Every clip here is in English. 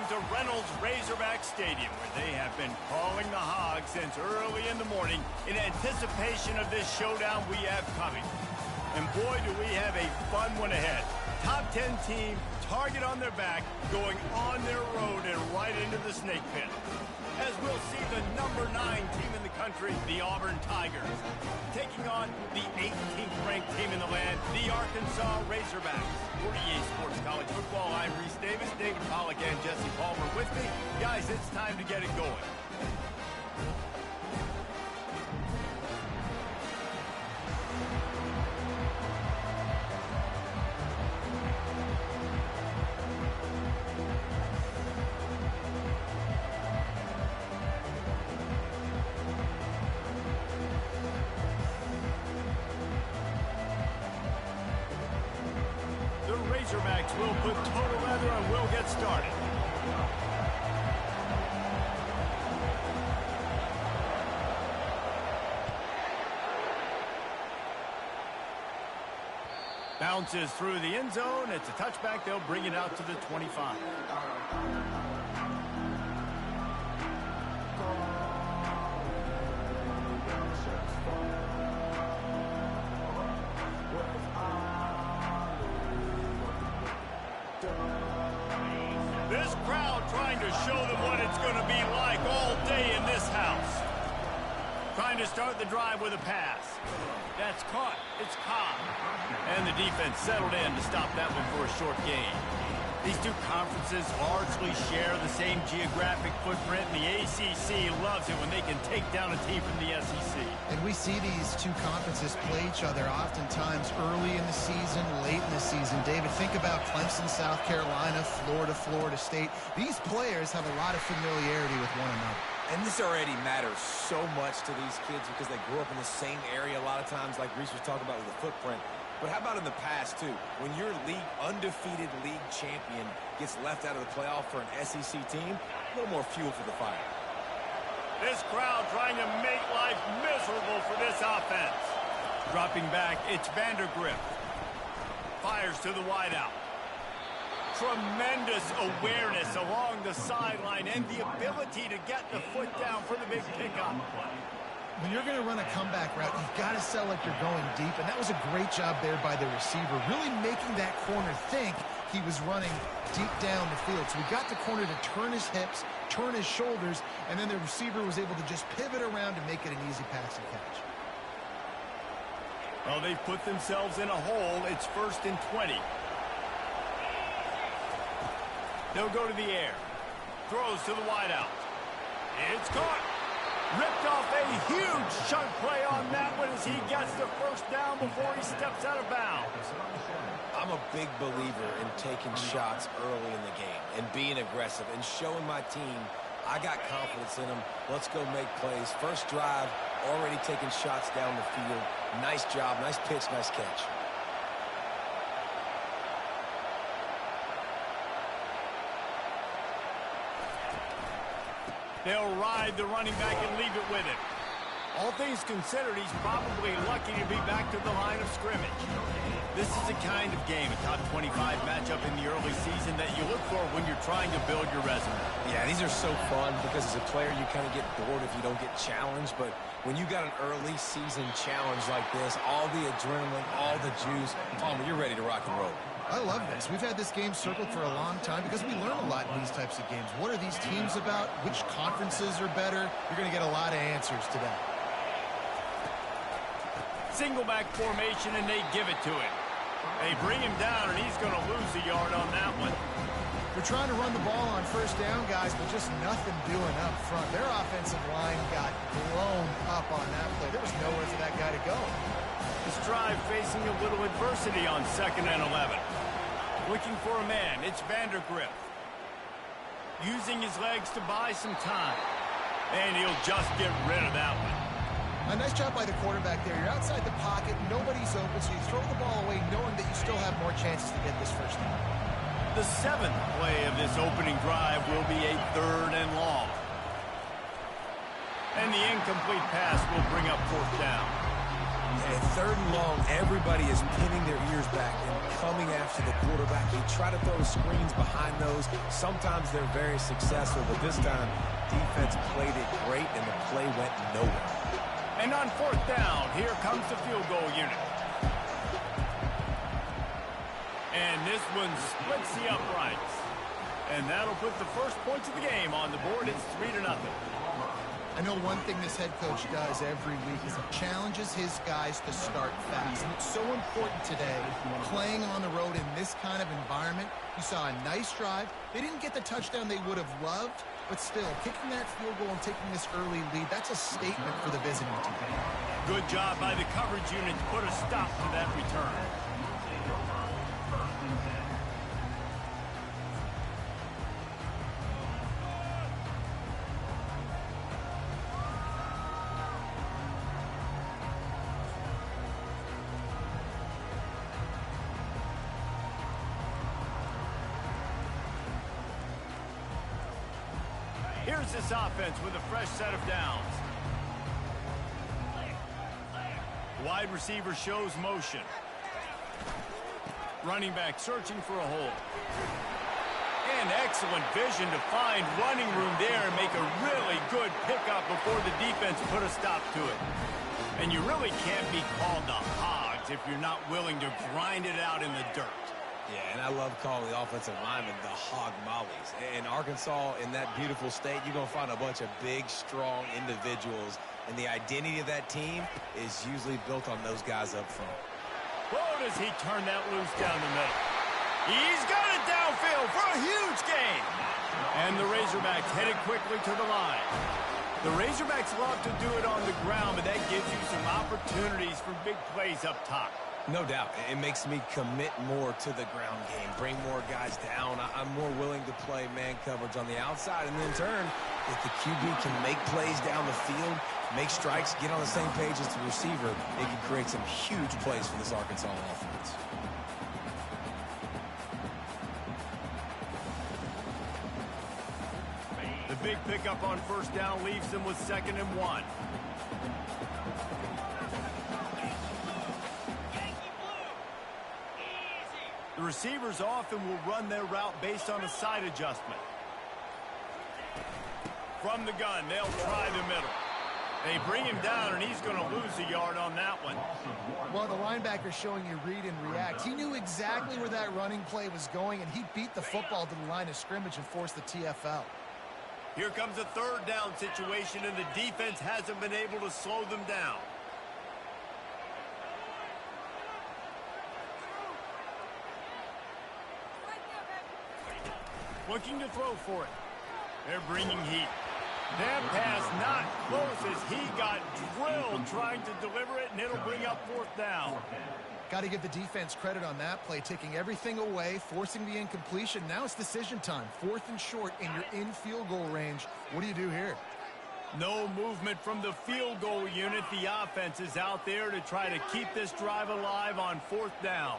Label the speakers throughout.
Speaker 1: welcome to Reynolds Razorback Stadium, where they have been calling the Hogs since early in the morning in anticipation of this showdown we have coming. And boy, do we have a fun one ahead. Top 10 team, target on their back, going on their road and right into the snake pit. As we'll see the number 9 team in the country, the Auburn Tigers, taking on the 18th ranked team in the land, the Arkansas Razorbacks. For EA Sports College Football, I'm Reese Davis, David Pollack, and Jesse Palmer with me. Guys, it's time to get it going. Razorbacks will put total leather and we'll get started. Bounces through the end zone. It's a touchback. They'll bring it out to the 25. This crowd trying to show them what it's going to be like all day in this house. Trying to start the drive with a pass. That's caught. It's caught. And the defense settled in to stop that one for a short gain. These two conferences largely share the same geographic footprint, and the ACC loves it when they can take down a team from the SEC.
Speaker 2: And we see these two conferences play each other oftentimes early in the season, late in the season. David, think about Clemson, South Carolina, Florida, Florida State. These players have a lot of familiarity with one another.
Speaker 3: And this already matters so much to these kids because they grew up in the same area a lot of times, like Reese was talking about with the footprint. But how about in the past, too? When your undefeated league champion gets left out of the playoff for an SEC team, a little more fuel for the fire.
Speaker 1: This crowd trying to make life miserable for this offense. Dropping back, it's Vandergrift. Fires to the wideout. Tremendous awareness along the sideline and the ability to get the foot down for the big pickup.
Speaker 2: When you're going to run a comeback route, you've got to sell like you're going deep, and that was a great job there by the receiver, really making that corner think he was running deep down the field. So we got the corner to turn his hips, turn his shoulders, and then the receiver was able to just pivot around and make it an easy pass and catch.
Speaker 1: Well, they've put themselves in a hole. It's 1st and 20. They'll go to the air. Throws to the wideout. It's caught. Ripped off a huge chunk play on that one as he gets the first down before he steps out of bounds.
Speaker 3: I'm a big believer in taking shots early in the game and being aggressive and showing my team I got confidence in them. Let's go make plays. First drive, already taking shots down the field. Nice job, nice pitch, nice catch.
Speaker 1: They'll ride the running back and leave it with him. All things considered, he's probably lucky to be back to the line of scrimmage. This is the kind of game, a top 25 matchup in the early season that you look for when you're trying to build your resume.
Speaker 3: Yeah, these are so fun because as a player you kind of get bored if you don't get challenged, but when you got an early season challenge like this, all the adrenaline, all the juice, Palmer, you're ready to rock and roll.
Speaker 2: I love this. We've had this game circled for a long time because we learn a lot in these types of games. What are these teams about? Which conferences are better? You're going to get a lot of answers today.
Speaker 1: Single back formation, and they give it to him. They bring him down, and he's going to lose a yard on that one.
Speaker 2: They're trying to run the ball on first down, guys, but just nothing doing up front. Their offensive line got blown up on that play. There was nowhere for that guy to go.
Speaker 1: This drive facing a little adversity on 2nd and 11. Looking for a man, it's Vandergrift. Using his legs to buy some time. And he'll just get rid of that one.
Speaker 2: A nice job by the quarterback there. You're outside the pocket, nobody's open, so you throw the ball away knowing that you still have more chances to get this first down.
Speaker 1: The 7th play of this opening drive will be a 3rd and long. And the incomplete pass will bring up 4th down.
Speaker 3: And third and long, everybody is pinning their ears back and coming after the quarterback. You try to throw screens behind those. Sometimes they're very successful, but this time, defense played it great, and the play went nowhere.
Speaker 1: And on fourth down, here comes the field goal unit. And this one splits the uprights. And that'll put the first points of the game on the board. It's 3-0.
Speaker 2: I know one thing this head coach does every week is he challenges his guys to start fast. And it's so important today, playing on the road in this kind of environment. You saw a nice drive. They didn't get the touchdown they would have loved, but still, kicking that field goal and taking this early lead, that's a statement for the visiting team.
Speaker 1: Good job by the coverage unit to put a stop to that return. Here's this offense with a fresh set of downs. Wide receiver shows motion. Running back searching for a hole. And excellent vision to find running room there and make a really good pickup before the defense put a stop to it. And you really can't be called the Hogs if you're not willing to grind it out in the dirt.
Speaker 3: Yeah, and I love calling the offensive linemen the hog mollies. In Arkansas, in that beautiful state, you're going to find a bunch of big, strong individuals. And the identity of that team is usually built on those guys up front.
Speaker 1: Oh, does he turn that loose down the middle? He's got it downfield for a huge gain. And the Razorbacks headed quickly to the line. The Razorbacks love to do it on the ground, but that gives you some opportunities for big plays up top.
Speaker 3: No doubt. It makes me commit more to the ground game, bring more guys down. I'm more willing to play man coverage on the outside. And in turn, if the QB can make plays down the field, make strikes, get on the same page as the receiver, it can create some huge plays for this Arkansas offense.
Speaker 1: The big pickup on first down leaves them with 2nd and 1. The receivers often will run their route based on a side adjustment. From the gun, they'll try the middle. They bring him down, and he's going to lose a yard on that one.
Speaker 2: Well, the linebacker's showing you read and react. He knew exactly where that running play was going, and he beat the football to the line of scrimmage and forced the TFL.
Speaker 1: Here comes a 3rd down situation, and the defense hasn't been able to slow them down. Looking to throw for it. They're bringing heat. That pass not close as he got drilled trying to deliver it, and it'll bring up 4th down.
Speaker 2: Got to give the defense credit on that play, taking everything away, forcing the incompletion. Now it's decision time. 4th and short, and you're in field goal range. What do you do here?
Speaker 1: No movement from the field goal unit. The offense is out there to try to keep this drive alive on 4th down.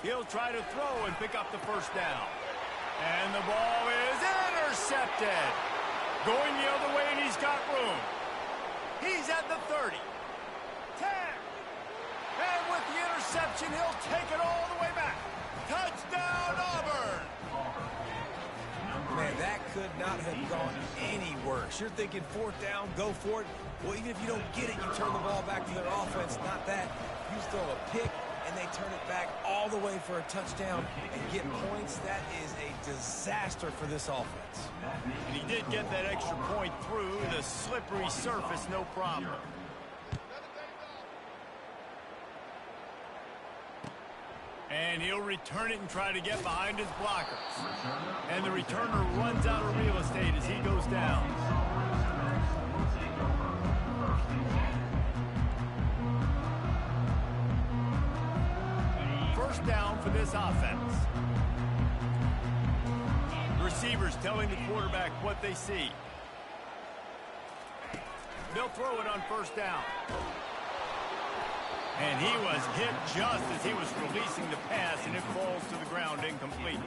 Speaker 1: He'll try to throw and pick up the 1st down. And the ball is intercepted. Going the other way, and he's got room. He's at the 30. 10. And with the interception, he'll take it all the way back. Touchdown, Auburn.
Speaker 3: Man, that could not have gone any worse. You're thinking 4th down, go for it. Well, even if you don't get it, you turn the ball back to their offense. Not that. You throw a pick, and they turn it back all the way for a touchdown and get points. That is a disaster for this offense.
Speaker 1: And he did get that extra point through the slippery surface, no problem. And he'll return it and try to get behind his blockers. And the returner runs out of real estate as he goes down. First down for this offense. The receivers telling the quarterback what they see. They'll throw it on 1st down. And he was hit just as he was releasing the pass, and it falls to the ground incomplete.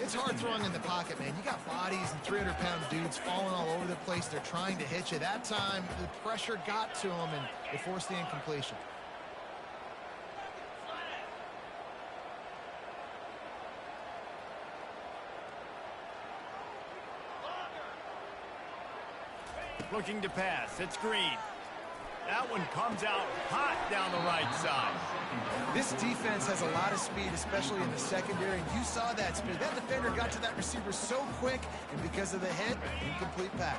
Speaker 2: It's It's hard throwing in the pocket, man. You got bodies and 300-pound dudes falling all over the place. They're trying to hit you. That time, the pressure got to them, and it forced the incompletion.
Speaker 1: Looking to pass. It's Green. That one comes out hot down the right side.
Speaker 2: This defense has a lot of speed, especially in the secondary. And you saw that speed. That defender got to that receiver so quick, and because of the hit, incomplete pass.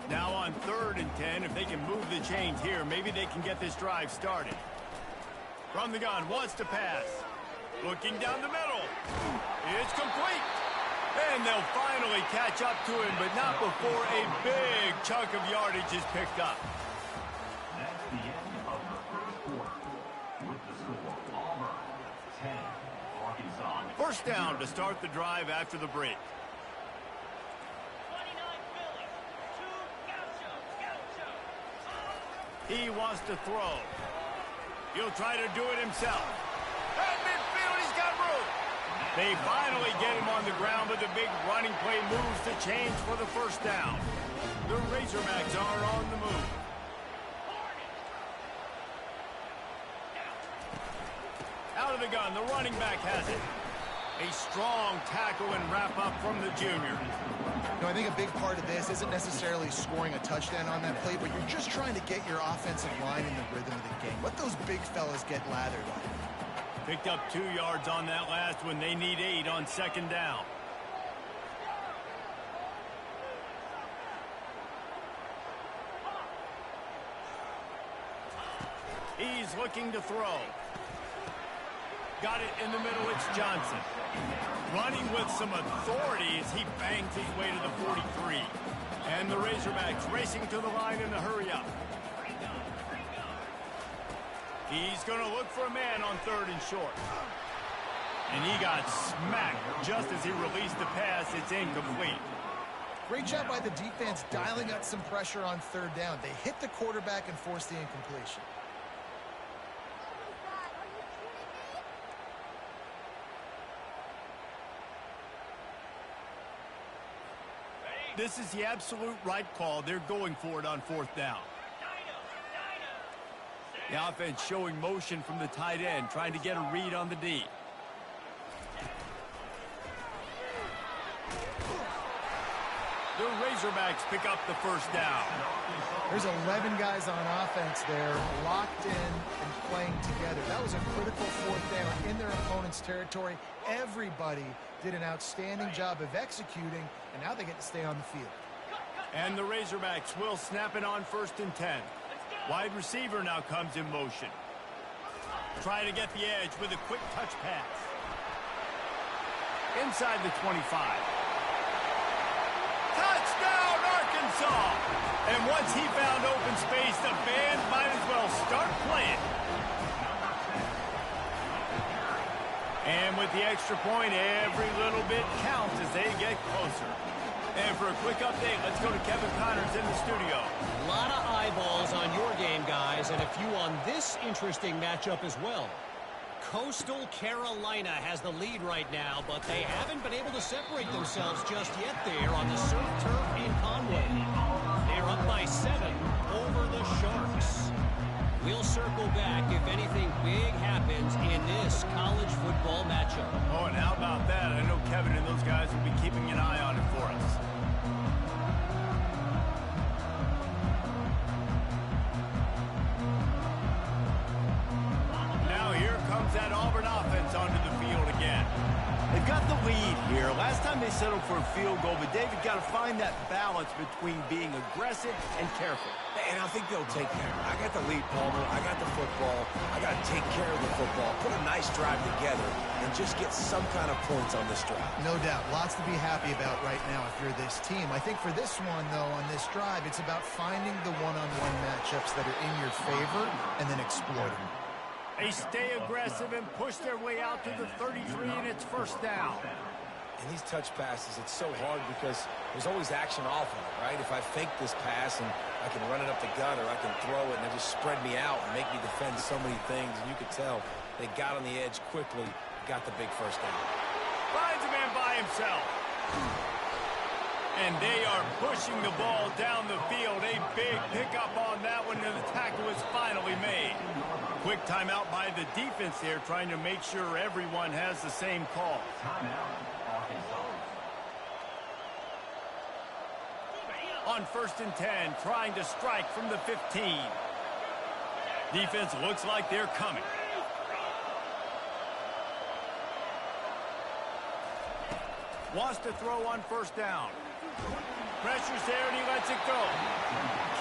Speaker 1: Now on 3rd and 10, if they can move the chains here, maybe they can get this drive started. From the gun, wants to pass. Looking down the middle. It's complete. And they'll finally catch up to him, but not before a big chunk of yardage is picked up.
Speaker 4: That's the end of the first quarter. With the score, Auburn 10, Arkansas.
Speaker 1: First down to start the drive after the break.
Speaker 5: 29 Philly, 2 Gaucho.
Speaker 1: He wants to throw. He'll try to do it himself. At midfield, he's got room. They finally get him on the ground, but the big running play moves the chains for the first down. The Razorbacks are on the move. Out of the gun, the running back has it. A strong tackle and wrap up from the junior.
Speaker 2: I think a big part of this isn't necessarily scoring a touchdown on that play, but you're just trying to get your offensive line in the rhythm of the game. Let those big fellas get lathered on.
Speaker 1: Picked up 2 yards on that last one. They need 8 on 2nd down. He's looking to throw. Got it in the middle. It's Johnson. Running with some authority as he bangs his way to the 43. And the Razorbacks racing to the line in the hurry up. He's going to look for a man on 3rd and short. And he got smacked just as he released the pass. It's incomplete.
Speaker 2: Great job by the defense dialing up some pressure on 3rd down. They hit the quarterback and forced the incompletion.
Speaker 1: This is the absolute right call. They're going for it on 4th down. The offense showing motion from the tight end, trying to get a read on the D. The Razorbacks pick up the first down.
Speaker 2: There's 11 guys on offense there, locked in and playing together. That was a critical 4th down in their opponent's territory. Everybody did an outstanding job of executing, and now they get to stay on the field.
Speaker 1: And the Razorbacks will snap it on 1st and 10. Wide receiver now comes in motion. Trying to get the edge with a quick touch pass. Inside the 25. Touchdown, Arkansas! And once he found open space, the band might as well start playing. And with the extra point, every little bit counts as they get closer. And for a quick update, let's go to Kevin Connors in the studio.
Speaker 6: A lot of eyeballs on your game, guys, and a few on this interesting matchup as well. Coastal Carolina has the lead right now, but they haven't been able to separate themselves just yet there on the surf turf in Conway. They're up by 7 over the Sharks. We'll circle back if anything big happens in this college football matchup.
Speaker 1: Oh, and how about that? I know Kevin and those guys will be keeping an eye on it for us. Now here comes that Auburn offense onto the field again. They've got the lead here. Last time they settled for a field goal, but David got to find that balance between being aggressive and careful.
Speaker 3: And I think they'll take care of it. I got the lead, Palmer. I got the football. I got to take care of the football. Put a nice drive together and just get some kind of points on this drive.
Speaker 2: No doubt. Lots to be happy about right now if you're this team. I think for this one, though, on this drive, it's about finding the one-on-one matchups that are in your favor and then exploiting.
Speaker 1: They stay aggressive and push their way out to the 33, and it's 1st down.
Speaker 3: And these touch passes, it's so hard because there's always action off of it, right? If I fake this pass and I can run it up the gut or I can throw it and it just spread me out and make me defend so many things. And you could tell they got on the edge quickly, got the big 1st down.
Speaker 1: Finds a man by himself. And they are pushing the ball down the field. A big pickup on that one, and the tackle is finally made. Quick timeout by the defense here, trying to make sure everyone has the same call. On 1st and 10, trying to strike from the 15. Defense looks like they're coming. Wants to throw on 1st down. Pressure's there, and he lets it go.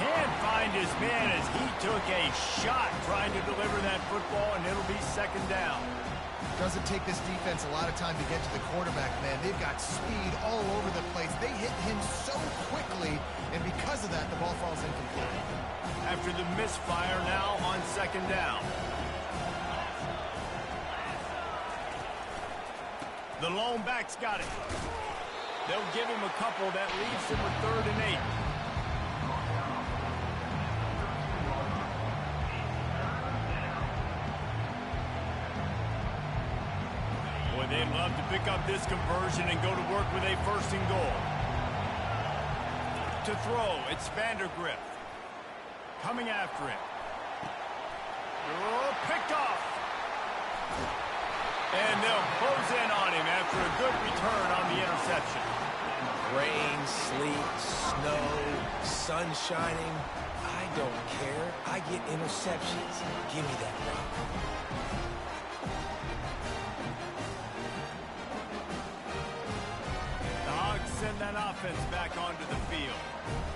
Speaker 1: Can't find his man as he took a shot trying to deliver that football, and it'll be 2nd down.
Speaker 2: Doesn't take this defense a lot of time to get to the quarterback, man. They've got speed all over the place. They hit him so quickly, and because of that, the ball falls incomplete.
Speaker 1: After the misfire, now on 2nd down. The lone back's got it. They'll give him a couple. That leaves him with 3rd and 8. Boy, they'd love to pick up this conversion and go to work with a 1st and goal. To throw, it's Vandergrift. Coming after him. Oh, picked off. And they'll close in on him after a good return on the interception.
Speaker 3: Rain, sleet, snow, sun shining. I don't care. I get interceptions. Give me that rock.
Speaker 1: The Hogs send that offense back onto the field.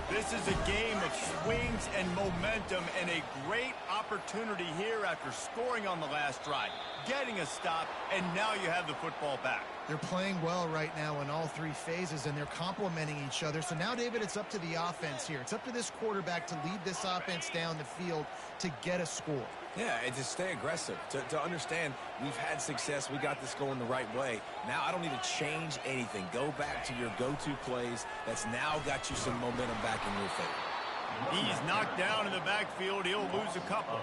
Speaker 1: This is a game of swings and momentum, and a great opportunity here after scoring on the last drive, getting a stop, and now you have the football back.
Speaker 2: They're playing well right now in all 3 phases, and they're complementing each other. So now, David, it's up to the offense here. It's up to this quarterback to lead this offense down the field to get a score.
Speaker 3: Yeah, and to stay aggressive, to understand we've had success, we got this going the right way. Now I don't need to change anything. Go back to your go-to plays. That's now got you some momentum back in your favor.
Speaker 1: He's knocked down in the backfield. He'll lose a couple.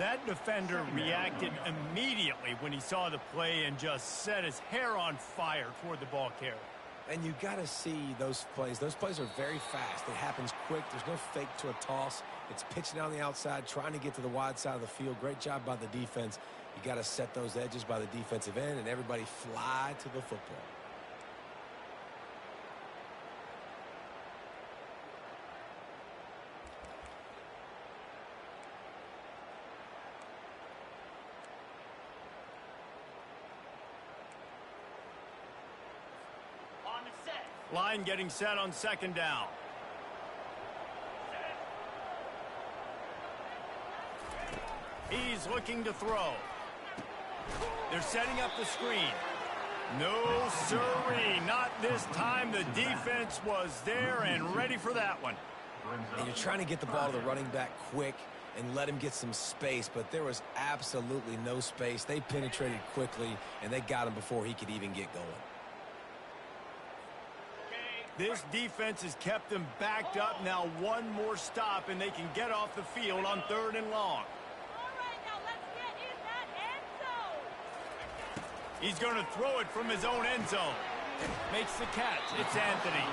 Speaker 1: That defender reacted immediately when he saw the play and just set his hair on fire toward the ball carrier.
Speaker 3: And you got to see those plays. Those plays are very fast. It happens quick. There's no fake to a toss. It's pitching on the outside, trying to get to the wide side of the field. Great job by the defense. You got to set those edges by the defensive end, and everybody fly to the football.
Speaker 1: Line getting set on 2nd down. He's looking to throw. They're setting up the screen. No, sirree, not this time. The defense was there and ready for that one.
Speaker 3: And you're trying to get the ball to the running back quick and let him get some space, but there was absolutely no space. They penetrated quickly, and they got him before he could even get going.
Speaker 1: This defense has kept them backed up. Now one more stop, and they can get off the field on 3rd and long.
Speaker 5: All right, now let's get in that end zone.
Speaker 1: He's going to throw it from his own end zone. Makes the catch. It's Anthony.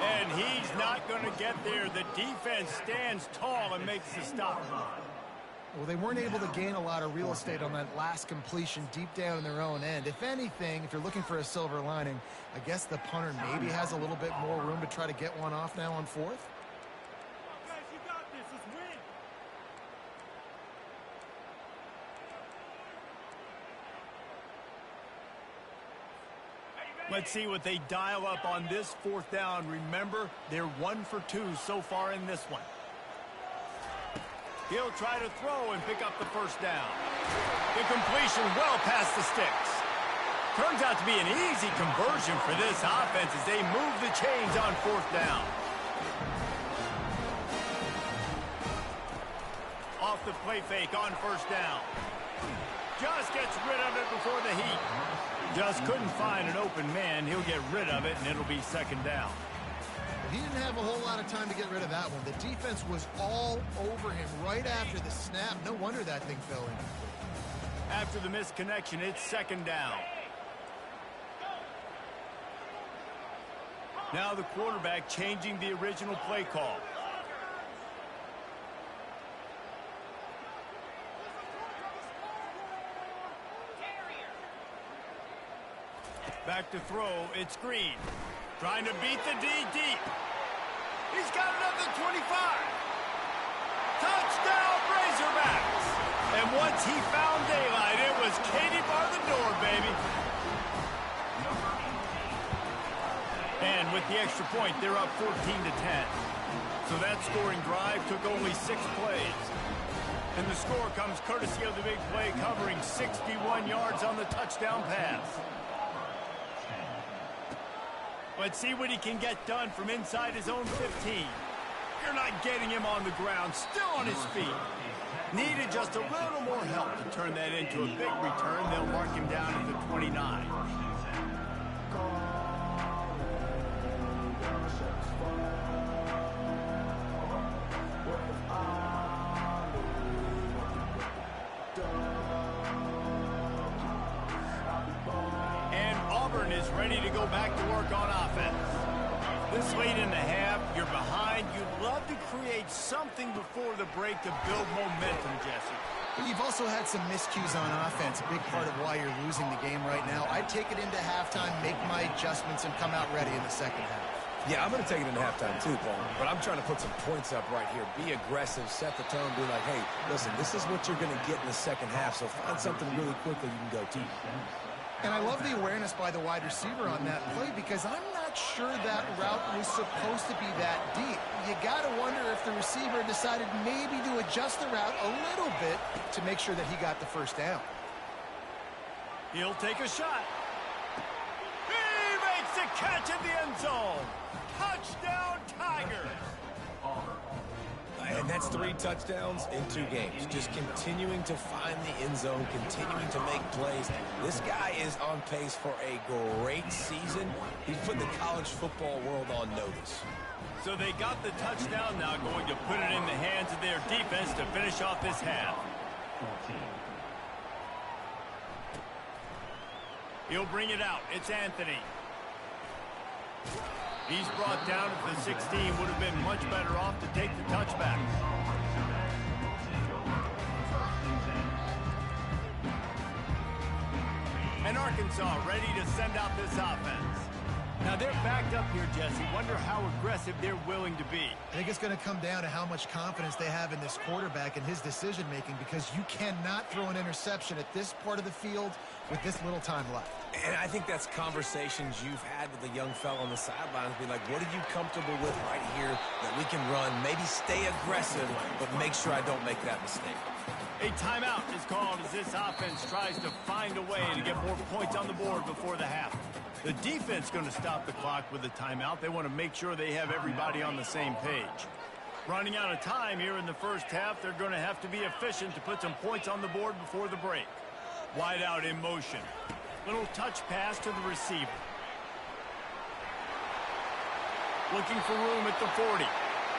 Speaker 1: And he's not going to get there. The defense stands tall and makes the stop.
Speaker 2: Well, they weren't able to gain a lot of real estate on that last completion deep down in their own end. If anything, if you're looking for a silver lining, I guess the punter maybe has a little bit more room to try to get one off now on 4th.
Speaker 5: Guys, you got this. Let's win.
Speaker 1: Let's see what they dial up on this 4th down. Remember, they're 1 for 2 so far in this one. He'll try to throw and pick up the 1st down. The completion well past the sticks. Turns out to be an easy conversion for this offense as they move the chains on 4th down. Off the play fake on 1st down. Just gets rid of it before the heat. Just couldn't find an open man. He'll get rid of it, and it'll be 2nd down.
Speaker 2: He didn't have a whole lot of time to get rid of that one. The defense was all over him right after the snap. No wonder that thing fell in.
Speaker 1: After the missed connection, it's 2nd down. Now the quarterback changing the original play call. Back to throw, it's Green. Trying to beat the D deep. He's got another 25. Touchdown, Razorbacks. And once he found daylight, it was Katie bar the door, baby. And with the extra point, they're up 14-10. So that scoring drive took only 6 plays. And the score comes courtesy of the big play covering 61 yards on the touchdown pass. Let's see what he can get done from inside his own 15. You're not getting him on the ground, still on his feet. Needed just a little more help to turn that into a big return. They'll mark him down at the 29. And Auburn is ready to go back to work on offense. This late in the half, you're behind. You'd love to create something before the break to build momentum, Jesse.
Speaker 2: But you've also had some miscues on offense, a big part of why you're losing the game right now. I'd take it into halftime, make my adjustments, and come out ready in the second half.
Speaker 3: Yeah, I'm going to take it into halftime too, Paul. But I'm trying to put some points up right here. Be aggressive, set the tone, be like, hey, listen, this is what you're going to get in the second half, so find something really quickly you can go to.
Speaker 2: And I love the awareness by the wide receiver on that play because I'm not sure that route was supposed to be that deep. You got to wonder if the receiver decided maybe to adjust the route a little bit to make sure that he got the first down.
Speaker 1: He'll take a shot. He makes the catch in the end zone. Touchdown, Tigers.
Speaker 3: And that's 3 touchdowns in 2 games. Just continuing to find the end zone, continuing to make plays. This guy is on pace for a great season. He's put the college football world on notice.
Speaker 1: So they got the touchdown, now going to put it in the hands of their defense to finish off this half. He'll bring it out. It's Anthony. He's brought down at the 16. Would have been much better off to take the touchback. And Arkansas ready to send out this offense. Now they're backed up here, Jesse. Wonder how aggressive they're willing to be.
Speaker 2: I think it's going to come down to how much confidence they have in this quarterback and his decision-making because you cannot throw an interception at this part of the field with this little time left.
Speaker 3: And I think that's conversations you've had with the young fella on the sidelines. Be like, what are you comfortable with right here that we can run? Maybe stay aggressive, but make sure I don't make that mistake.
Speaker 1: A timeout is called as this offense tries to find a way to get more points on the board before the half. The defense going to stop the clock with a timeout. They want to make sure they have everybody on the same page. Running out of time here in the first half, they're going to have to be efficient to put some points on the board before the break. Wide out in motion. Little touch pass to the receiver. Looking for room at the 40.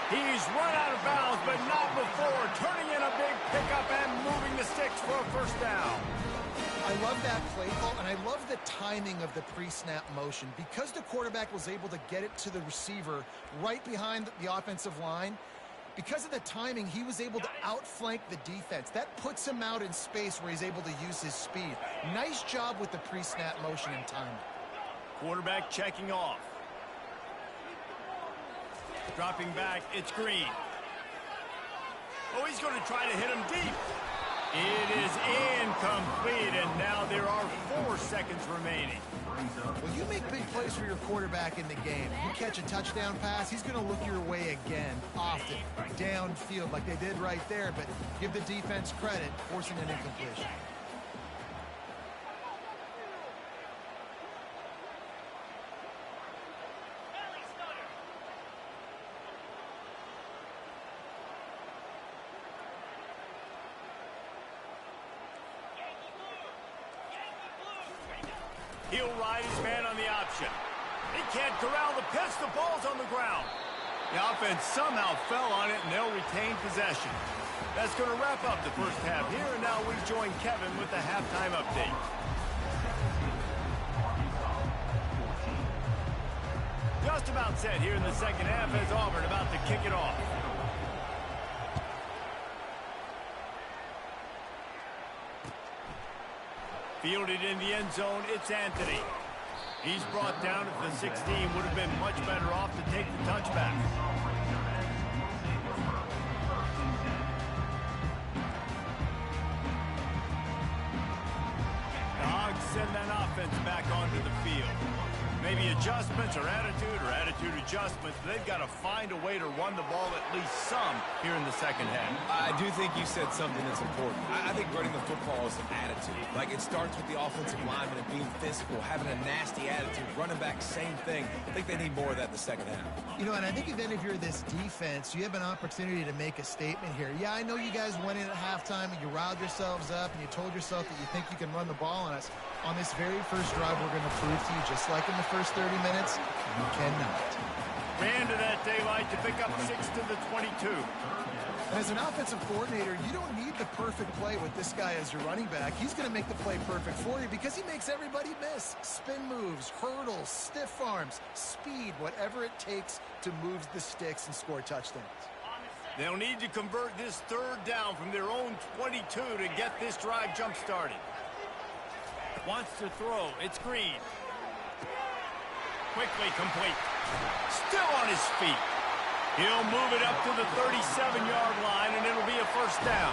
Speaker 1: He's run out of bounds, but not before. Turning in a big pickup and moving the sticks for a first down.
Speaker 2: I love that play call, and I love the timing of the pre-snap motion. Because the quarterback was able to get it to the receiver right behind the offensive line, because of the timing, he was able to outflank the defense. That puts him out in space where he's able to use his speed. Nice job with the pre-snap motion and timing.
Speaker 1: Quarterback checking off. Dropping back, it's Green. Oh, he's going to try to hit him deep. It is incomplete, and now there are 4 seconds remaining.
Speaker 2: Well, you make big plays for your quarterback in the game. You catch a touchdown pass, he's going to look your way again, often, downfield like they did right there, but give the defense credit, forcing an incompletion.
Speaker 1: He'll ride his man on the option. He can't corral the pitch. The ball's on the ground. The offense somehow fell on it, and they'll retain possession. That's going to wrap up the first half here, and now we join Kevin with the halftime update. just about set here in the second half as Auburn about to kick it off. Fielded in the end zone, it's Anthony. He's brought down at the 16. Would have been much better off to take the touchback. The Hogs send that offense back onto the field. Maybe adjustments or attitude adjustments. They've got to find a way to run the ball at least some here in the second half.
Speaker 3: I do think you said something that's important. I think running the football is an attitude. Like, it starts with the offensive lineman and being physical, having a nasty attitude. Running back, same thing. I think they need more of that in the second half.
Speaker 2: You know, and I think then if you're this defense, you have an opportunity to make a statement here. Yeah, I know you guys went in at halftime and you riled yourselves up and you told yourself that you think you can run the ball on us. On this very first drive, we're going to prove to you, just like in the first 30 minutes, you cannot.
Speaker 1: Ran to that daylight to pick up 6 to the 22.
Speaker 2: And as an offensive coordinator, you don't need the perfect play with this guy as your running back. He's going to make the play perfect for you because he makes everybody miss. Spin moves, hurdles, stiff arms, speed, whatever it takes to move the sticks and score touchdowns.
Speaker 1: They'll need to convert this third down from their own 22 to get this drive jump-started. Wants to throw. It's Green. Quickly complete. Still on his feet. He'll move it up to the 37-yard line, and it'll be a first down.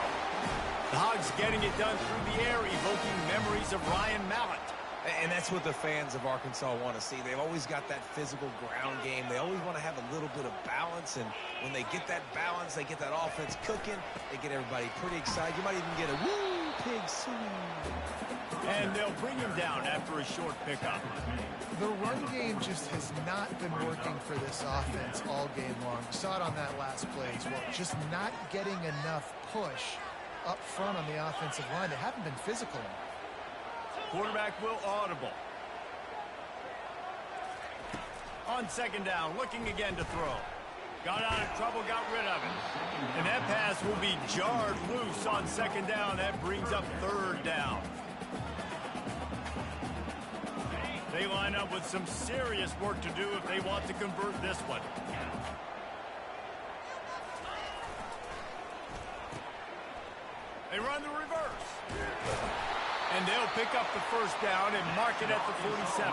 Speaker 1: The Hogs getting it done through the air, evoking memories of Ryan Mallett.
Speaker 3: And that's what the fans of Arkansas want to see. They've always got that physical ground game. They always want to have a little bit of balance, and when they get that balance, they get that offense cooking, they get everybody pretty excited. You might even get a woo, pig swing.
Speaker 1: And they'll bring him down after a short pickup.
Speaker 2: The run game just has not been working for this offense all game long. We saw it on that last play as well. Just not getting enough push up front on the offensive line. They haven't been physical enough.
Speaker 1: Quarterback will audible. On second down, looking again to throw. Got out of trouble, got rid of it. And that pass will be jarred loose on second down. That brings up third down. They line up with some serious work to do if they want to convert this one. They run the reverse. And they'll pick up the first down and mark it at the 47.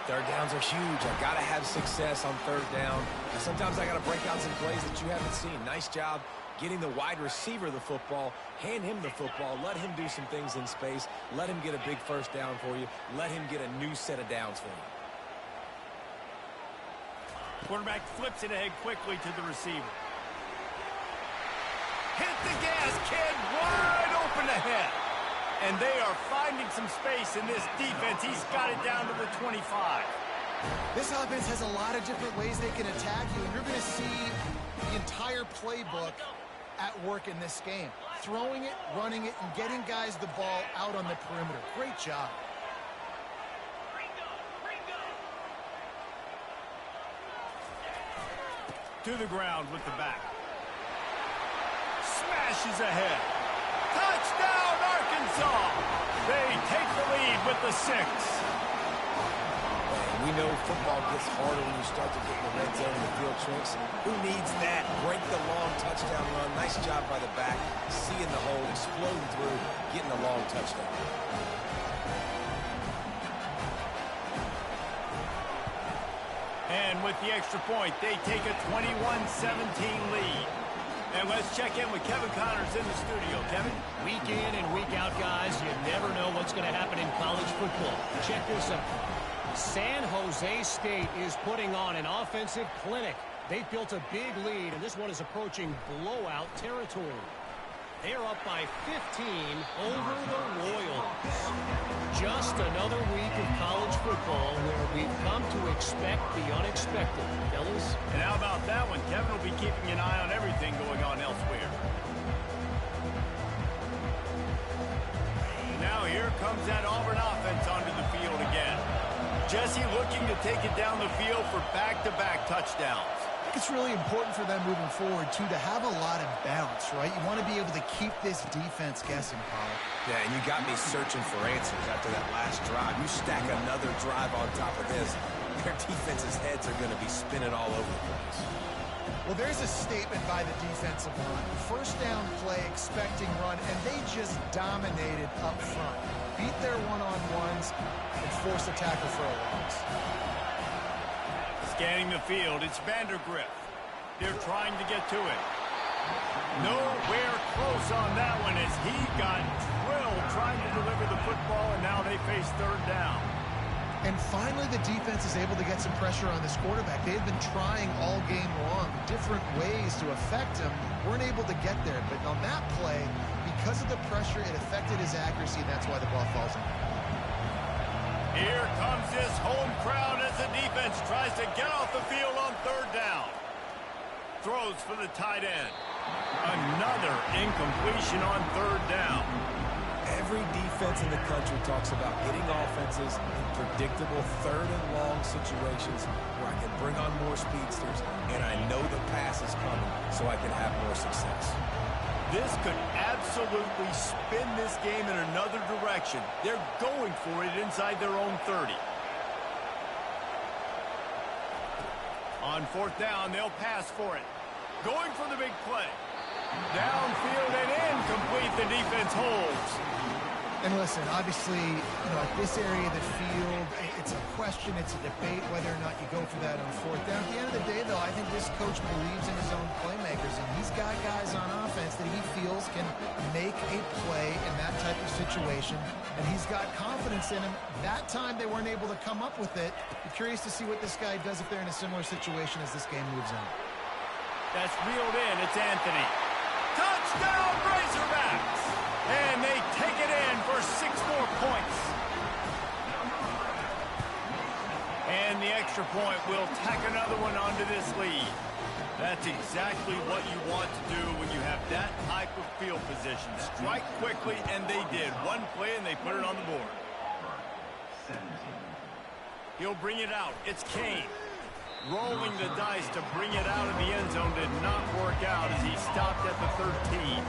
Speaker 3: Third downs are huge. I got to have success on third down. And sometimes I got to break out some plays that you haven't seen. Nice job getting the wide receiver the football. Hand him the football. Let him do some things in space. Let him get a big first down for you. Let him get a new set of downs for you.
Speaker 1: Quarterback flips it ahead quickly to the receiver. Hit the gas, kid. Wide open ahead. And they are finding some space in this defense. He's got it down to the 25.
Speaker 2: This offense has a lot of different ways they can attack you, and you're going to see the entire playbook at work in this game. Throwing it, running it, and getting guys the ball out on the perimeter. Great job.
Speaker 1: To the ground with the back. Smashes ahead. Touchdown, Arkansas! They take the lead with the 6.
Speaker 3: We know football gets harder when you start to get in the red zone and the field shrinks. Who needs that? Break the long touchdown run. Nice job by the back. Seeing the hole, exploding through, getting a long touchdown.
Speaker 1: And with the extra point, they take a 21-17 lead. And let's check in with Kevin Connors in the studio. Kevin?
Speaker 6: Week in and week out, guys, you never know what's going to happen in college football. Check this out. San Jose State is putting on an offensive clinic. They've built a big lead, and this one is approaching blowout territory. They are up by 15 over the Royals. Just another week of college football where we've come to expect the unexpected, fellas.
Speaker 1: And how about that one? Kevin will be keeping an eye on everything going on elsewhere. Now here comes that Auburn offense onto the field again. Jesse looking to take it down the field for back-to-back touchdowns.
Speaker 2: I think it's really important for them moving forward, too, to have a lot of balance, right? You want to be able to keep this defense guessing, Paul.
Speaker 3: Yeah, and you got me searching for answers after that last drive. You stack another drive on top of this. their defense's heads are going to be spinning all over the place.
Speaker 2: Well, there's a statement by the defensive line. First down play, expecting run, and they just dominated up front. Beat their one-on-ones and forced a tackle for a loss.
Speaker 1: Scanning the field, it's Vandergrift. They're trying to get to it. Nowhere close on that one as he got drilled trying to deliver the football, and now they face third down.
Speaker 2: And finally, the defense is able to get some pressure on this quarterback. They had been trying all game long, different ways to affect him. Weren't able to get there. But on that play, because of the pressure, it affected his accuracy, and that's why the ball falls in.
Speaker 1: Here comes this home crowd as the defense tries to get off the field on third down. Throws for the tight end. Another incompletion on third down.
Speaker 3: Every defense in the country talks about getting offenses in predictable third and long situations where I can bring on more speedsters and I know the pass is coming so I can have more success.
Speaker 1: This could absolutely spin this game in another direction. They're going for it inside their own 30. On fourth down, they'll pass for it. Going for the big play. Downfield and incomplete. The defense holds.
Speaker 2: And listen, obviously, at this area of the field, it's a question, it's a debate whether or not you go for that on fourth down. At the end of the day, though, I think this coach believes in his own playmakers, and he's got guys on offense that he feels can make a play in that type of situation, and he's got confidence in him. That time, they weren't able to come up with it. I'm curious to see what this guy does if they're in a similar situation as this game moves on.
Speaker 1: That's reeled in. It's Anthony. Touchdown, Razorbacks! And they take it in for 6 more points. And the extra point will tack another one onto this lead. That's exactly what you want to do when you have that type of field position. Strike quickly, and they did. One play, and they put it on the board. He'll bring it out. It's Kane. Rolling the dice to bring it out of the end zone did not work out as he stopped at the 13.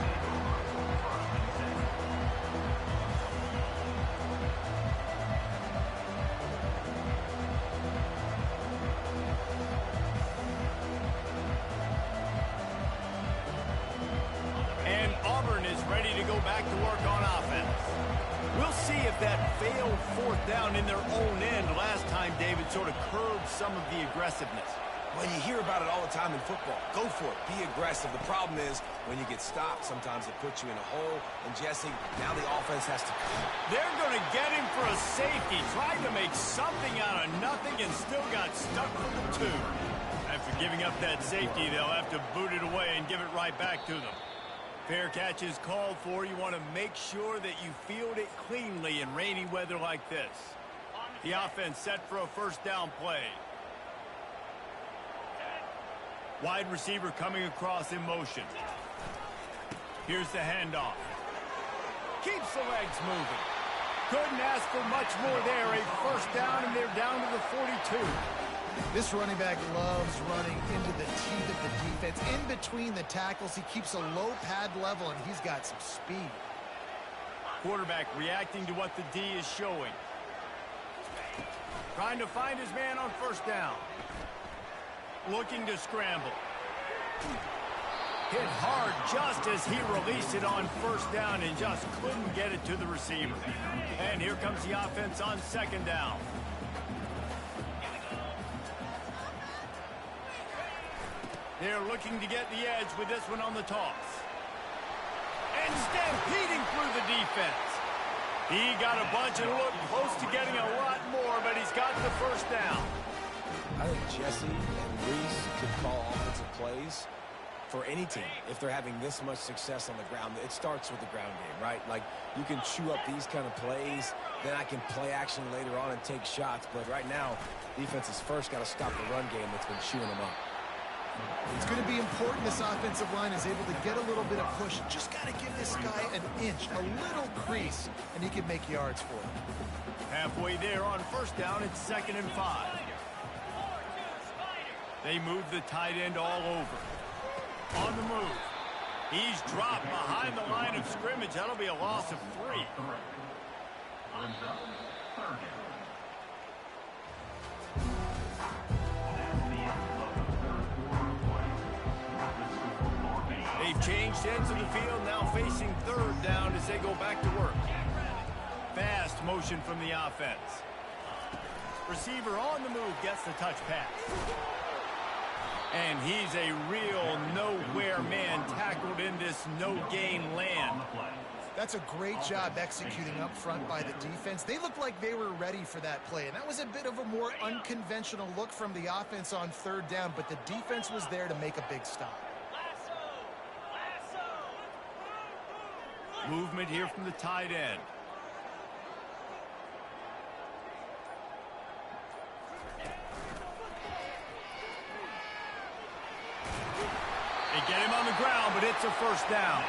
Speaker 1: And Auburn is ready to go back to work on offense. We'll see if that failed fourth down in their own end last time, David, sort of curbed some of the aggressiveness.
Speaker 3: Well, you hear about it all the time in football. Go for it. Be aggressive. The problem is when you get stopped, sometimes it puts you in a hole. And, Jesse, now the offense has to come.
Speaker 1: They're going to get him for a safety. Tried to make something out of nothing and still got stuck for the 2. After giving up that safety, they'll have to boot it away and give it right back to them. Fair catch is called for. You want to make sure that you field it cleanly in rainy weather like this. The offense set for a first down play. Wide receiver coming across in motion. Here's the handoff. Keeps the legs moving. Couldn't ask for much more there. A first down, and they're down to the 42.
Speaker 2: This running back loves running into the teeth of the defense. In between the tackles, he keeps a low pad level, and he's got some speed.
Speaker 1: Quarterback reacting to what the D is showing. Trying to find his man on first down. Looking to scramble. Hit hard just as he released it on first down and just couldn't get it to the receiver. And here comes the offense on second down. They're looking to get the edge with this one on the toss. And stampeding through the defense. He got a bunch and looked close to getting a lot more, but he's got the first down.
Speaker 3: I think Jesse and Reese could call offensive plays for any team if they're having this much success on the ground. It starts with the ground game, right? Like, you can chew up these kind of plays, then I can play action later on and take shots. But right now, defense has first got to stop the run game that's been chewing them up.
Speaker 2: It's going to be important this offensive line is able to get a little bit of push. Just got to give this guy an inch, a little crease, and he can make yards for it.
Speaker 1: Halfway there on first down, it's 2nd and 5. They move the tight end all over. On the move. He's dropped behind the line of scrimmage. That'll be a loss of 3. changed ends of the field, now facing third down as they go back to work. Fast motion from the offense. Receiver on the move gets the touch pass. And he's a real nowhere man tackled in this no-gain land.
Speaker 2: That's a great job executing up front by the defense. They looked like they were ready for that play, and that was a bit of a more unconventional look from the offense on third down, but the defense was there to make a big stop.
Speaker 1: Movement here from the tight end. They get him on the ground, but it's a first down.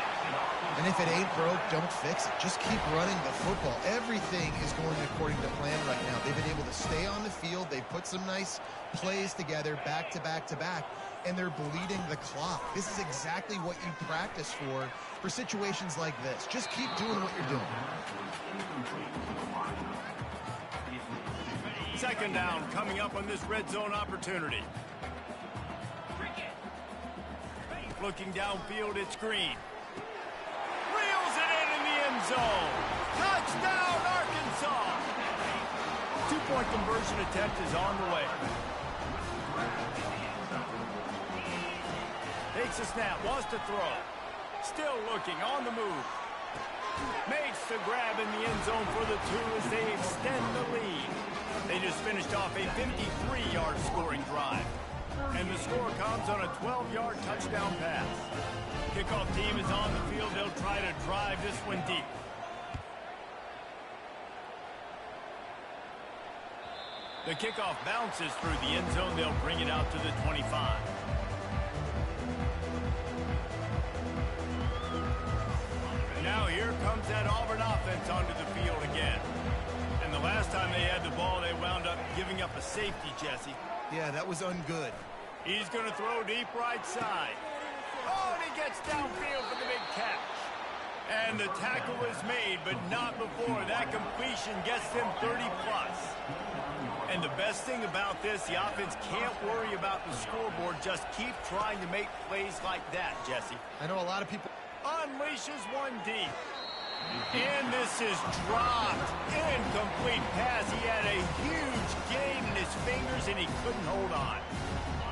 Speaker 2: And if it ain't broke, don't fix it. Just keep running the football. Everything is going according to plan right now. They've been able to stay on the field. They've put some nice plays together back to back to back, and they're bleeding the clock. This is exactly what you practice for situations like this. Just keep doing what you're doing.
Speaker 1: Second down coming up on this red zone opportunity. Looking downfield, it's Green. Reels it in the end zone. Touchdown, Arkansas. Two-point conversion attempt is on the way. Takes a snap, wants to throw. Still looking, on the move. Makes the grab in the end zone for the two as they extend the lead. They just finished off a 53-yard scoring drive. And the score comes on a 12-yard touchdown pass. Kickoff team is on the field. They'll try to drive this one deep. The kickoff bounces through the end zone. They'll bring it out to the 25. Now here comes that Auburn offense onto the field again. And the last time they had the ball, they wound up giving up a safety, Jesse.
Speaker 2: Yeah, that was ungood.
Speaker 1: He's going to throw deep right side. Oh, and he gets downfield for the big catch. And the tackle is made, but not before. That completion gets them 30-plus. And the best thing about this, the offense can't worry about the scoreboard. Just keep trying to make plays like that, Jesse.
Speaker 2: I know a lot of people...
Speaker 1: Unleashes one deep. And this is dropped. Incomplete pass. He had a huge gain in his fingers, and he couldn't hold on.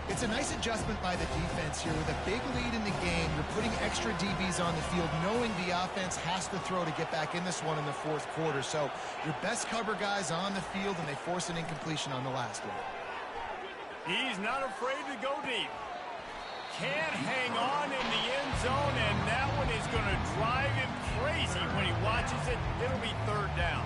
Speaker 2: It's a nice adjustment by the defense here. With a big lead in the game, you're putting extra DBs on the field, knowing the offense has to throw to get back in this one in the fourth quarter. So your best cover guys on the field, and they force an incompletion on the last one.
Speaker 1: He's not afraid to go deep. Can't hang on in the end zone, and that one is going to drive him crazy when he watches it. It'll be third down.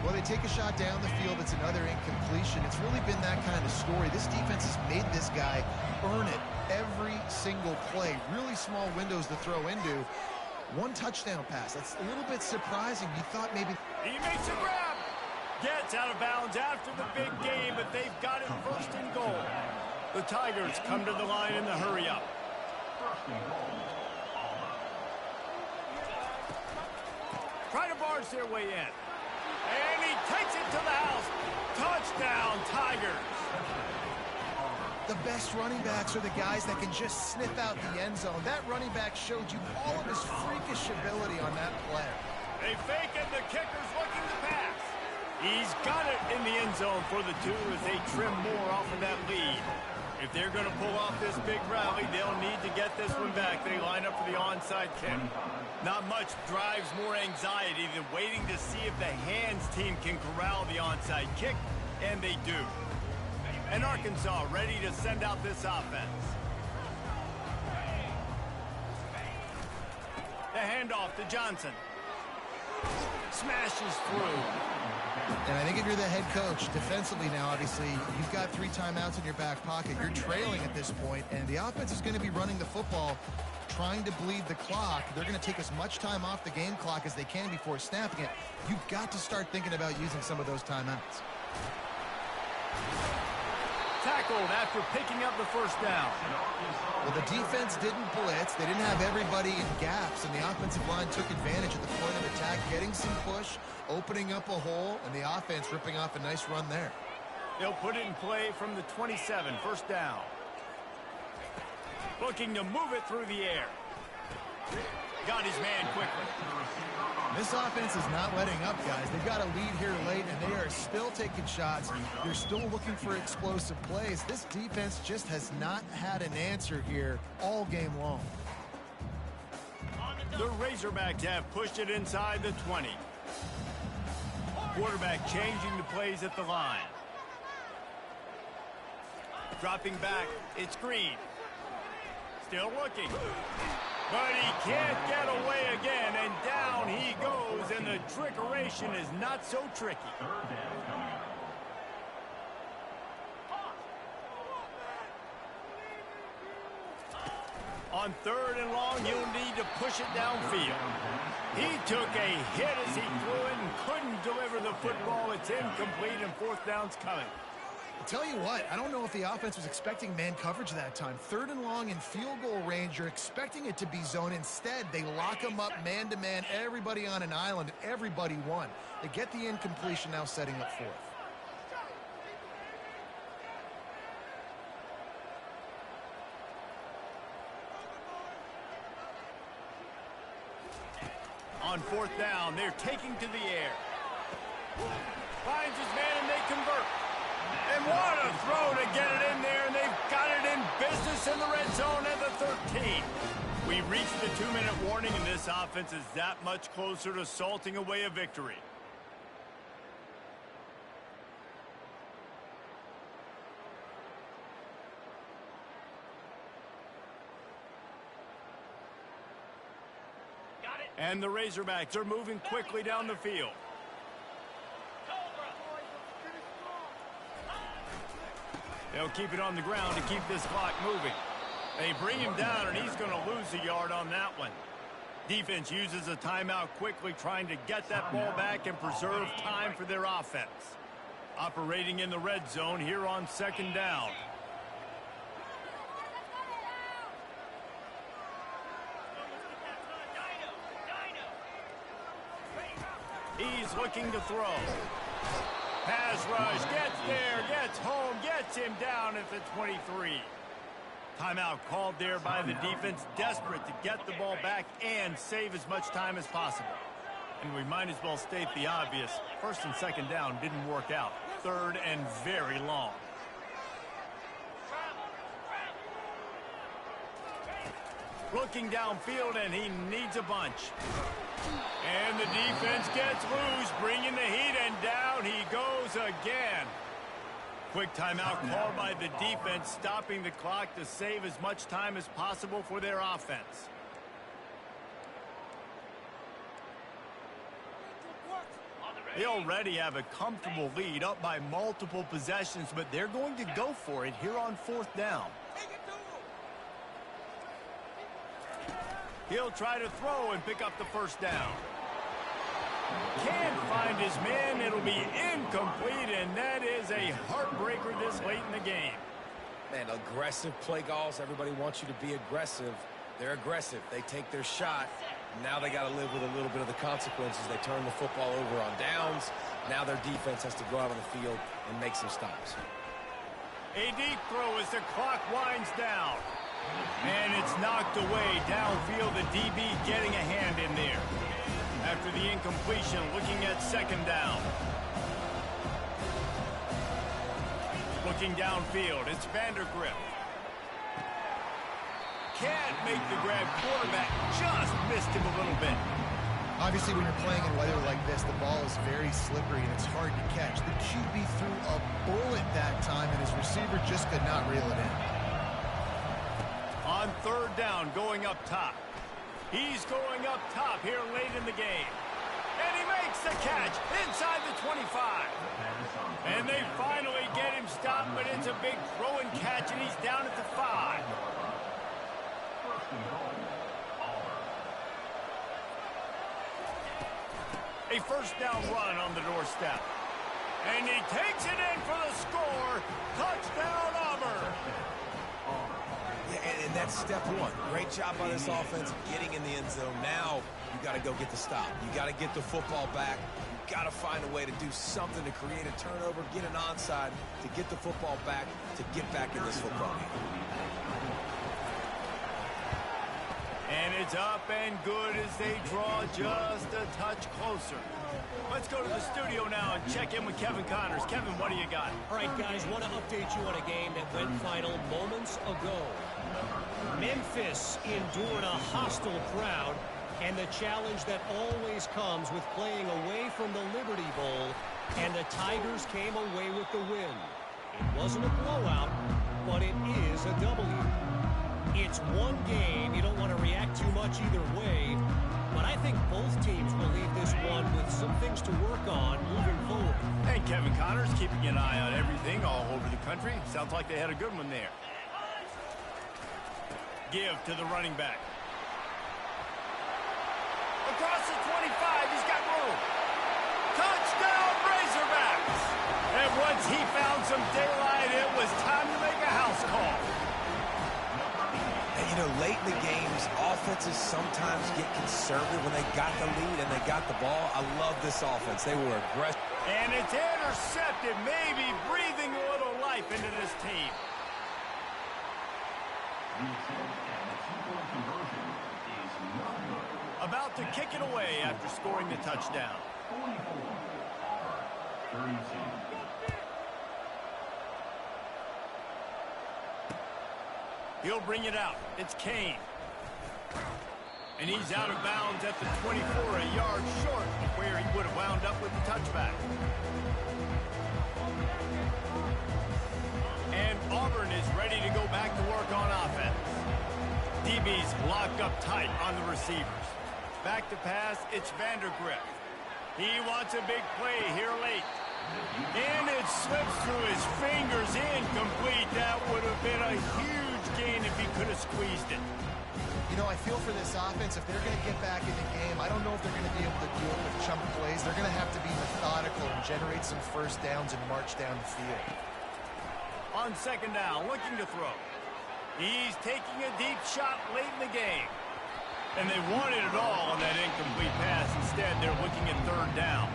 Speaker 2: Well, they take a shot down the field. It's another incompletion. It's really been that kind of story. This defense has made this guy earn it every single play. Really small windows to throw into. One touchdown pass. That's a little bit surprising. You thought maybe...
Speaker 1: He makes a grab. Gets out of bounds after the big game, but they've got it first and goal. The Tigers come to the line in the hurry-up. Try to barge their way in. And he takes it to the house. Touchdown, Tigers.
Speaker 2: The best running backs are the guys that can just sniff out the end zone. That running back showed you all of his freakish ability on that play.
Speaker 1: They fake it. The kicker's looking to pass. He's got it in the end zone for the two as they trim more off of that lead. If they're going to pull off this big rally, they'll need to get this one back. They line up for the onside kick. Not much drives more anxiety than waiting to see if the hands team can corral the onside kick, and they do. And Arkansas ready to send out this offense. The handoff to Johnson. Smashes through.
Speaker 2: And I think if you're the head coach, defensively now, obviously, you've got 3 timeouts in your back pocket. You're trailing at this point, and the offense is going to be running the football, trying to bleed the clock. They're going to take as much time off the game clock as they can before snapping it. You've got to start thinking about using some of those timeouts.
Speaker 1: Tackled after picking up the first down.
Speaker 2: Well, the defense didn't blitz. They didn't have everybody in gaps, and the offensive line took advantage at the point of attack, getting some push, opening up a hole, and the offense ripping off a nice run there.
Speaker 1: They'll put it in play from the 27, first down. Looking to move it through the air. Got his man quickly.
Speaker 2: This offense is not letting up, guys. They've got a lead here late, and they are still taking shots. They're still looking for explosive plays. This defense just has not had an answer here all game long.
Speaker 1: The Razorbacks have pushed it inside the 20. Quarterback changing the plays at the line. Dropping back, it's Green. Still looking. But he can't get away again, and down he goes, and the trickeration is not so tricky. On 3rd and long, you'll need to push it downfield. He took a hit as he threw it and couldn't deliver the football. It's incomplete, and 4th down's coming.
Speaker 2: I'll tell you what, I don't know if the offense was expecting man coverage that time. 3rd and long in field goal range, you're expecting it to be zone. Instead, they lock them up man-to-man, everybody on an island, and everybody won. They get the incompletion, now setting up 4th.
Speaker 1: On 4th down, they're taking to the air. Finds his man, and they convert. And what a throw to get it in there, and they've got it in business in the red zone at the 13. We reached the 2-minute warning, and this offense is that much closer to salting away a victory. And the Razorbacks are moving quickly down the field. They'll keep it on the ground to keep this clock moving. They bring him down, and he's going to lose a yard on that one. Defense uses a timeout quickly, trying to get that ball back and preserve time for their offense. Operating in the red zone here on 2nd down. He's looking to throw. Pass rush, gets there, gets home, gets him down at the 23. Timeout called there by the defense, desperate to get the ball back and save as much time as possible. And we might as well state the obvious. 1st and 2nd down didn't work out. 3rd and very long. Looking downfield, and he needs a bunch. And the defense gets loose, bringing the heat, and down he goes again. Quick timeout called by the defense, stopping the clock to save as much time as possible for their offense. They already have a comfortable lead, up by multiple possessions, but they're going to go for it here on 4th down. He'll try to throw and pick up the 1st down. Can't find his man. It'll be incomplete, and that is a heartbreaker this late in the game.
Speaker 3: Man, aggressive play calls. Everybody wants you to be aggressive. They're aggressive. They take their shot. Now they got to live with a little bit of the consequences. They turn the football over on downs. Now their defense has to go out on the field and make some stops.
Speaker 1: A deep throw as the clock winds down. And it's knocked away downfield. The DB getting a hand in there. After the incompletion, looking at 2nd down. Looking downfield, it's Vandergrift. Can't make the grab. Quarterback just missed him a little bit.
Speaker 2: Obviously, when you're playing in weather like this, the ball is very slippery and it's hard to catch. The QB threw a bullet that time, and his receiver just could not reel it in.
Speaker 1: On 3rd down, going up top. He's going up top here late in the game. And he makes the catch inside the 25. And they finally get him stopped, but it's a big throw and catch, and he's down at the 5. A 1st down run on the doorstep. And he takes it in for the score. Touchdown, Auburn.
Speaker 3: And that's step 1. Great job by this offense getting in the end zone. Now you got to go get the stop. You got to get the football back. You got to find a way to do something to create a turnover, get an onside, to get the football back, to get back in this football game.
Speaker 1: And it's up and good as they draw just a touch closer. Let's go to the studio now and check in with Kevin Connors. Kevin, what do you got?
Speaker 6: All right, guys, want to update you on a game that went final moments ago. Memphis endured a hostile crowd and the challenge that always comes with playing away from the Liberty Bowl, and the Tigers came away with the win. It wasn't a blowout, but it is a W. It's one game. You don't want to react too much either way, but I think both teams will leave this one with some things to work on moving forward.
Speaker 1: And Kevin Connors keeping an eye on everything all over the country. Sounds like they had a good one there. Give to the running back. Across the 25, he's got room. Touchdown, Razorbacks! And once he found some daylight, it was time to make a house call.
Speaker 3: And, you know, late in the games, offenses sometimes get conservative when they got the lead and they got the ball. I love this offense. They were aggressive.
Speaker 1: And it's intercepted, maybe breathing a little life into this team.
Speaker 4: The attempt at a two-point conversion is not good.
Speaker 1: About to kick it away after scoring the touchdown.
Speaker 4: 44, Auburn, 32.
Speaker 1: He'll bring it out. It's Kane. And he's out of bounds at the 24, a yard short of where he would have wound up with the touchback. And Auburn is ready to go back to work on offense. DB's locked up tight on the receivers. Back to pass, it's Vandergrift. He wants a big play here late. And it slips through his fingers, incomplete. That would have been a huge gain if he could have squeezed it.
Speaker 2: You know, I feel for this offense, if they're going to get back in the game, I don't know if they're going to be able to do it with chunk plays. They're going to have to be methodical and generate some first downs and march down the field.
Speaker 1: On second down, looking to throw. He's taking a deep shot late in the game. And they wanted it all on that incomplete pass. Instead, they're looking at third down.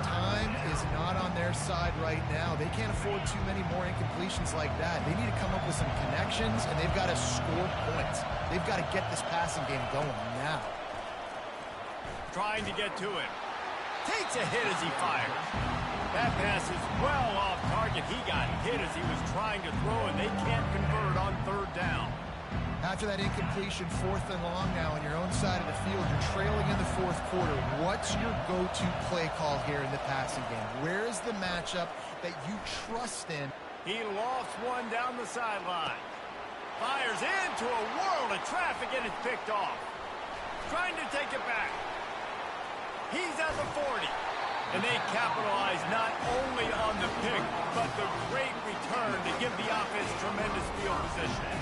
Speaker 2: Time is not on their side right now. They can't afford too many more incompletions like that. They need to come up with some connections, and they've got to score points. They've got to get this passing game going now.
Speaker 1: Trying to get to it. Takes a hit as he fires. That pass is well off target. He got hit as he was trying to throw, and they can't convert on third down.
Speaker 2: After that incompletion, 4th and long now on your own side of the field, you're trailing in the 4th quarter. What's your go-to play call here in the passing game? Where is the matchup that you trust in?
Speaker 1: He lofts one down the sideline. Fires into a world of traffic, and it's picked off. Trying to take it back. He's at the 40. And they capitalize not only on the pick, but the great return to give the offense tremendous field position.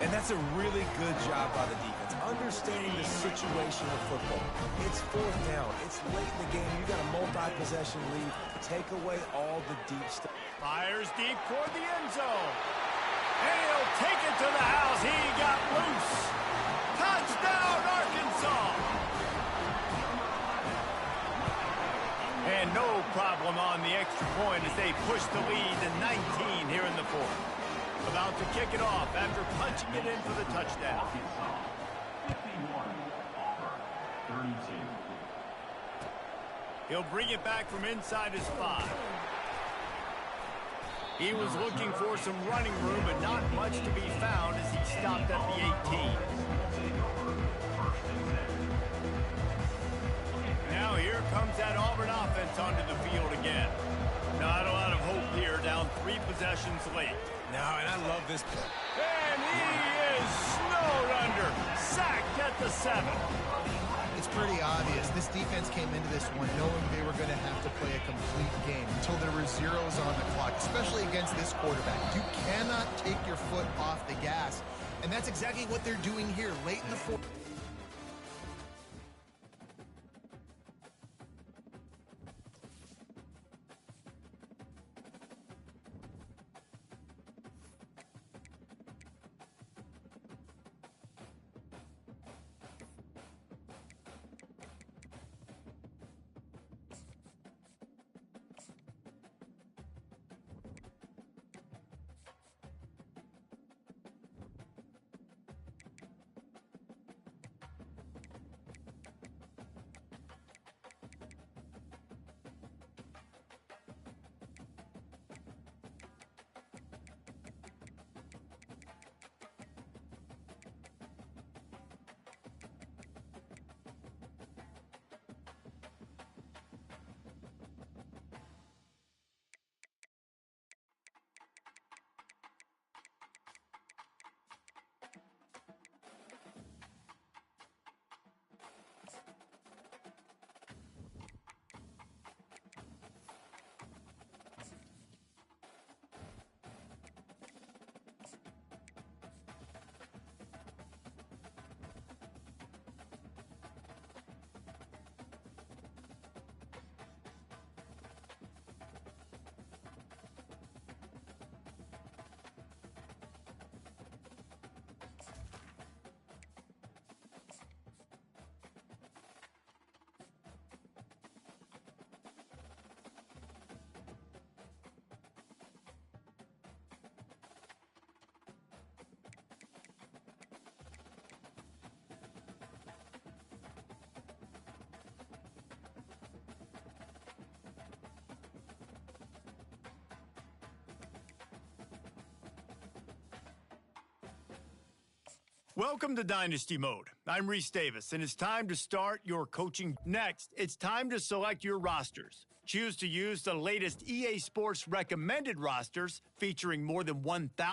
Speaker 3: And that's a really good job by the defense, understanding the situation of football. It's 4th down. It's late in the game. You got a multi-possession lead. Take away all the deep stuff.
Speaker 1: Fires deep toward the end zone. And he'll take it to the house. He got loose. Touchdown, Arkansas. And no problem on the extra point as they push the lead to 19 here in the 4th. About to kick it off after punching it in for the touchdown.
Speaker 4: 51, Auburn, 32.
Speaker 1: He'll bring it back from inside his 5. He was looking for some running room, but not much to be found as he stopped at the 18. Now here comes that Auburn offense onto the field again. Not a lot of hope here, down 3 possessions late.
Speaker 3: No, and I love this play.
Speaker 1: And he is snowed under. Sacked at the 7.
Speaker 2: It's pretty obvious. This defense came into this one knowing they were going to have to play a complete game until there were zeros on the clock, especially against this quarterback. You cannot take your foot off the gas, and that's exactly what they're doing here late in the 4th.
Speaker 1: Welcome to Dynasty Mode. I'm Reese Davis, and it's time to start your coaching. Next, it's time to select your rosters. Choose to use the latest EA Sports recommended rosters featuring more than 1,000.